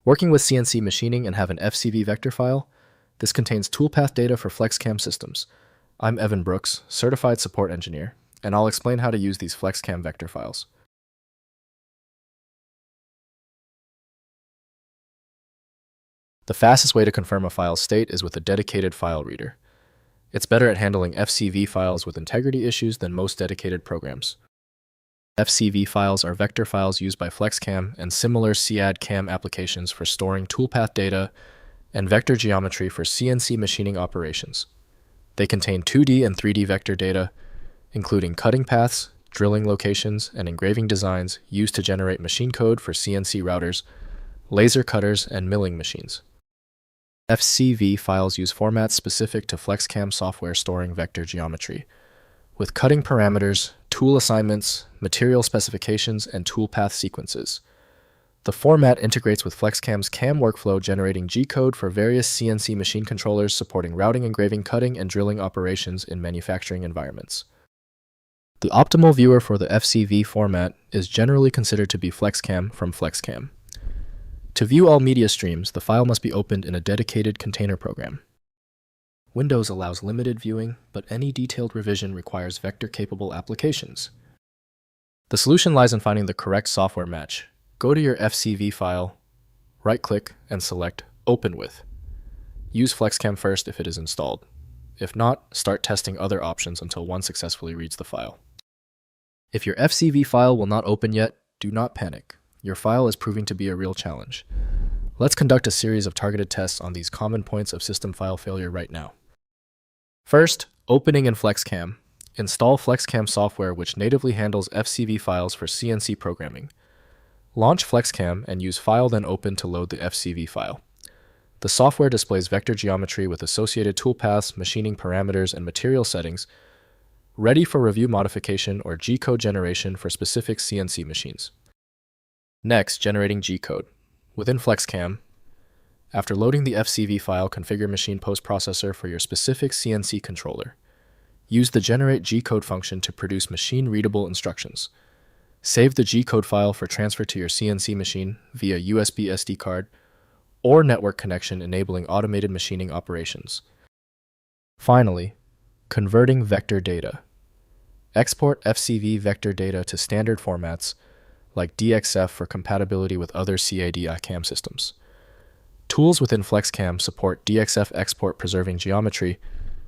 Working with CNC machining and have an FCV vector file, this contains toolpath data for FlexCAM systems. I'm Evan Brooks, Certified Support Engineer, and I'll explain how to use these FlexCAM vector files. The fastest way to confirm a file's state is with a dedicated file reader. It's better at handling FCV files with integrity issues than most dedicated programs. FCV files are vector files used by FlexCAM and similar CAD/CAM applications for storing toolpath data and vector geometry for CNC machining operations. They contain 2D and 3D vector data, including cutting paths, drilling locations, and engraving designs used to generate machine code for CNC routers, laser cutters, and milling machines. FCV files use formats specific to FlexCAM software storing vector geometry, with cutting parameters, tool assignments, material specifications, and toolpath sequences. The format integrates with FlexCAM's CAM workflow, generating G-code for various CNC machine controllers supporting routing, engraving, cutting, and drilling operations in manufacturing environments. The optimal viewer for the FCV format is generally considered to be FlexCAM from FlexCAM. To view all media streams, the file must be opened in a dedicated container program. Windows allows limited viewing, but any detailed revision requires vector-capable applications. The solution lies in finding the correct software match. Go to your FCV file, right-click, and select Open With. Use FlexCAM first if it is installed. If not, start testing other options until one successfully reads the file. If your FCV file will not open yet, do not panic. Your file is proving to be a real challenge. Let's conduct a series of targeted tests on these common points of system file failure right now. First, opening in FlexCAM. Install FlexCAM software which natively handles FCV files for CNC programming. Launch FlexCAM and use File then Open to load the FCV file. The software displays vector geometry with associated toolpaths, machining parameters, and material settings, ready for review modification or G-code generation for specific CNC machines. Next, generating G-code. Within FlexCAM, after loading the FCV file, configure machine post-processor for your specific CNC controller. Use the Generate G-code function to produce machine-readable instructions. Save the G-code file for transfer to your CNC machine via USB SD card or network connection, enabling automated machining operations. Finally, converting vector data. Export FCV vector data to standard formats like DXF for compatibility with other CAD/CAM systems. Tools within FlexCAM support DXF export, preserving geometry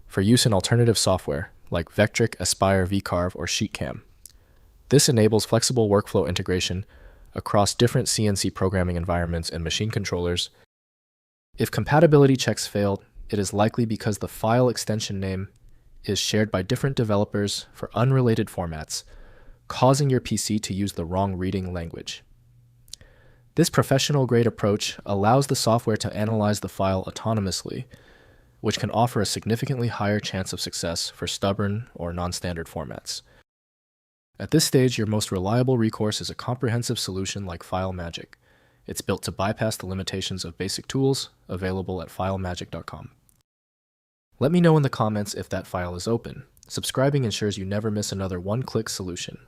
for use in alternative software like Vectric, Aspire, VCarve, or SheetCAM. This enables flexible workflow integration across different CNC programming environments and machine controllers. If compatibility checks failed, it is likely because the file extension name is shared by different developers for unrelated formats, causing your PC to use the wrong reading language. This professional-grade approach allows the software to analyze the file autonomously, which can offer a significantly higher chance of success for stubborn or non-standard formats. At this stage, your most reliable recourse is a comprehensive solution like FileMagick. It's built to bypass the limitations of basic tools, available at filemagick.com. Let me know in the comments if that file is open. Subscribing ensures you never miss another one-click solution.